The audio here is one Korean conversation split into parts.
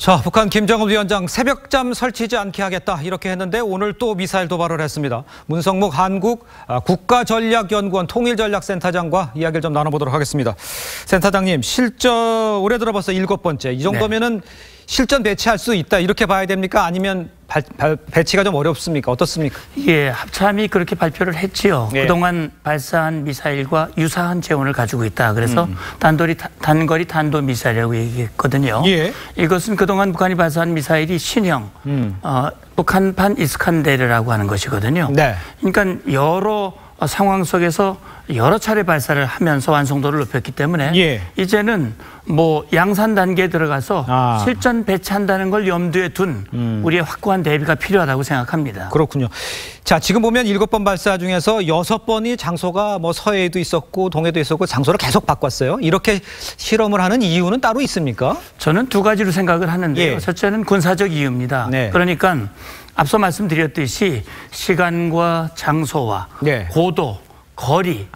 자, 북한 김정은 위원장 새벽잠 설치지 않게 하겠다 이렇게 했는데 오늘 또 미사일 도발을 했습니다. 문성묵 한국 국가전략연구원 통일전략센터장과 이야기를 좀 나눠보도록 하겠습니다. 센터장님, 실전 올해 들어 벌써 7번째. 이 정도면은 실전 배치할 수 있다 이렇게 봐야 됩니까? 아니면 배치가 좀 어렵습니까? 어떻습니까? 예, 합참이 그렇게 발표를 했지요. 그동안 발사한 미사일과 유사한 재원을 가지고 있다. 그래서 단거리 탄도미사일이라고 얘기했거든요. 이것은 그동안 북한이 발사한 미사일이 신형 북한판 이스칸데르라고 하는 것이거든요. 그러니까 여러 상황 속에서 여러 차례 발사를 하면서 완성도를 높였기 때문에 이제는 뭐 양산 단계에 들어가서 실전 배치한다는 걸 염두에 둔 우리의 확고한 대비가 필요하다고 생각합니다. 그렇군요. 자, 지금 보면 7번 발사 중에서 6번이 장소가 뭐 서해에도 있었고 동해도 있었고 장소를 계속 바꿨어요. 이렇게 실험을 하는 이유는 따로 있습니까? 저는 두 가지로 생각을 하는데요. 첫째는 군사적 이유입니다. 그러니까 앞서 말씀드렸듯이 시간과 장소와 고도, 거리,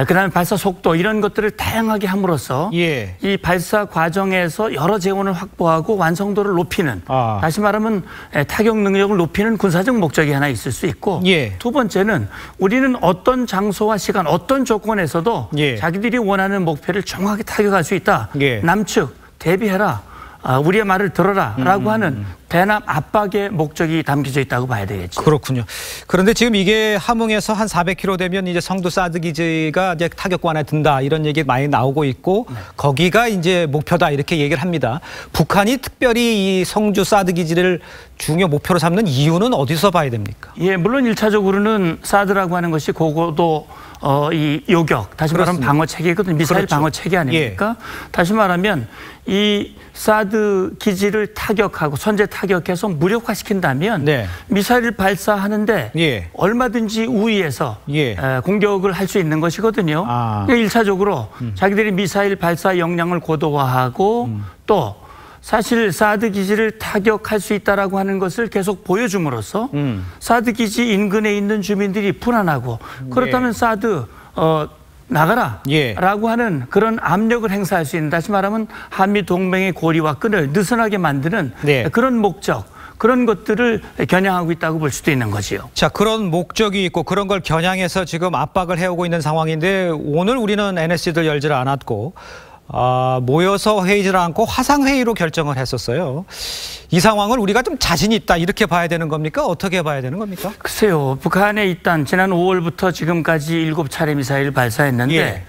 그다음에 발사 속도 이런 것들을 다양하게 함으로써 이 발사 과정에서 여러 재원을 확보하고 완성도를 높이는 다시 말하면 타격 능력을 높이는 군사적 목적이 하나 있을 수 있고 두 번째는 우리는 어떤 장소와 시간, 어떤 조건에서도 자기들이 원하는 목표를 정확하게 타격할 수 있다. 남측 대비해라. 우리의 말을 들어라 라고 하는 대남 압박의 목적이 담겨져 있다고 봐야 되겠죠. 그렇군요. 그런데 지금 이게 함흥에서 한 400km 되면 이제 성두 사드 기지가 이제 타격관에 든다 이런 얘기 많이 나오고 있고 거기가 이제 목표다 이렇게 얘기를 합니다. 북한이 특별히 이 성주 사드 기지를 중요 목표로 삼는 이유는 어디서 봐야 됩니까? 예, 물론 1차적으로는 사드라고 하는 것이 고고도 이 요격, 다시 말하면 방어 체계거든요. 미사일 방어 체계 아닙니까? 다시 말하면 이 사드 기지를 타격하고 선제 타격해서 무력화시킨다면 미사일을 발사하는데 얼마든지 우위에서 공격을 할 수 있는 것이거든요. 1차적으로 자기들이 미사일 발사 역량을 고도화하고 또 사실 사드 기지를 타격할 수 있다라고 하는 것을 계속 보여줌으로써 사드 기지 인근에 있는 주민들이 불안하고 그렇다면 사드 나가라 라고 하는 그런 압력을 행사할 수 있는, 다시 말하면 한미 동맹의 고리와 끈을 느슨하게 만드는 그런 목적, 그런 것들을 겨냥하고 있다고 볼 수도 있는 거지요. 자, 그런 목적이 있고 그런 걸 겨냥해서 지금 압박을 해오고 있는 상황인데 오늘 우리는 NSC들 열지를 않았고 모여서 회의를 않고 화상회의로 결정을 했었어요. 이 상황을 우리가 좀 자신이 있다 이렇게 봐야 되는 겁니까? 어떻게 봐야 되는 겁니까? 글쎄요. 북한에 일단 지난 5월부터 지금까지 7차례 미사일을 발사했는데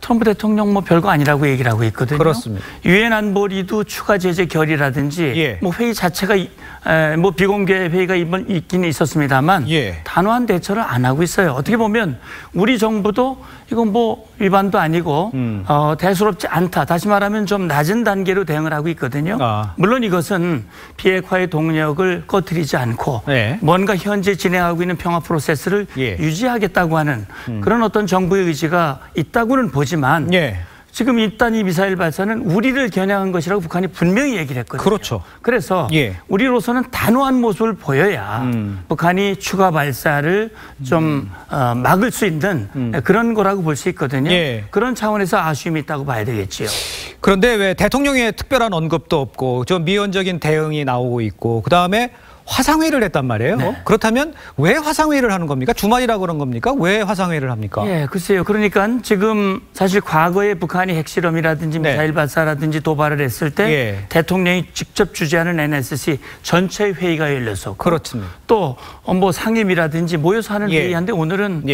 트럼프 대통령 뭐 별거 아니라고 얘기를 하고 있거든요. 그렇습니다. 유엔 안보리도 추가 제재 결의라든지 뭐 회의 자체가 뭐 비공개 회의가 있긴 있었습니다만 단호한 대처를 안 하고 있어요. 어떻게 보면 우리 정부도 이건 뭐 위반도 아니고 대수롭지 않다. 다시 말하면 좀 낮은 단계로 대응을 하고 있거든요. 물론 이것은 비핵화의 동력을 꺼트리지 않고 뭔가 현재 진행하고 있는 평화 프로세스를 유지하겠다고 하는 그런 어떤 정부의 의지가 있다고는 보지만 지금 일단 이 미사일 발사는 우리를 겨냥한 것이라고 북한이 분명히 얘기를 했거든요. 그렇죠. 그래서 우리로서는 단호한 모습을 보여야 북한이 추가 발사를 좀 막을 수 있는 그런 거라고 볼 수 있거든요. 그런 차원에서 아쉬움이 있다고 봐야 되겠지요. 그런데 왜 대통령의 특별한 언급도 없고 좀 미온적인 대응이 나오고 있고 그다음에 화상회의를 했단 말이에요. 그렇다면 왜 화상회의를 하는 겁니까? 주말이라고 그런 겁니까? 왜 화상회의를 합니까? 글쎄요. 그러니까 지금 사실 과거에 북한이 핵실험이라든지 미사일 발사라든지 도발을 했을 때 대통령이 직접 주재하는 NSC 전체 회의가 열렸었고 그렇습니다. 또 뭐 상임이라든지 모여서 하는 회의인데 오늘은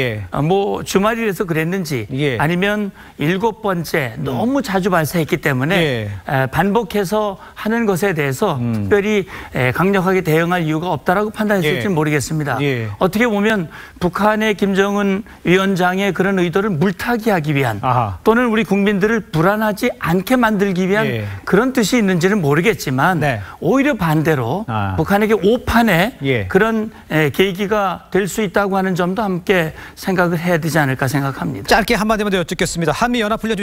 뭐 주말이라서 그랬는지 아니면 7번째 너무 자주 발사했기 때문에 반복해서 하는 것에 대해서 특별히 강력하게 대응할 이유가 없다라고 판단했을지는 모르겠습니다. 어떻게 보면 북한의 김정은 위원장의 그런 의도를 물타기하기 위한 또는 우리 국민들을 불안하지 않게 만들기 위한 그런 뜻이 있는지는 모르겠지만 오히려 반대로 북한에게 오판의 그런 계기가 될 수 있다고 하는 점도 함께 생각을 해야 되지 않을까 생각합니다. 짧게 한마디만 더 여쭙겠습니다. 한미연합훈련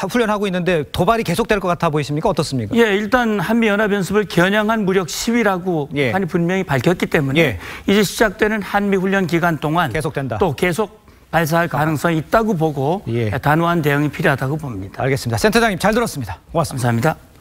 훈련하고 있는데 도발이 계속될 것 같아 보이십니까? 어떻습니까? 일단 한미연합연습을 겨냥한 무력 시위라고 북한이 분명히 밝혔기 때문에 이제 시작되는 한미훈련 기간 동안 계속된다. 또 계속 발사할 가능성이 있다고 보고 단호한 대응이 필요하다고 봅니다. 알겠습니다. 센터장님 잘 들었습니다. 고맙습니다. 감사합니다.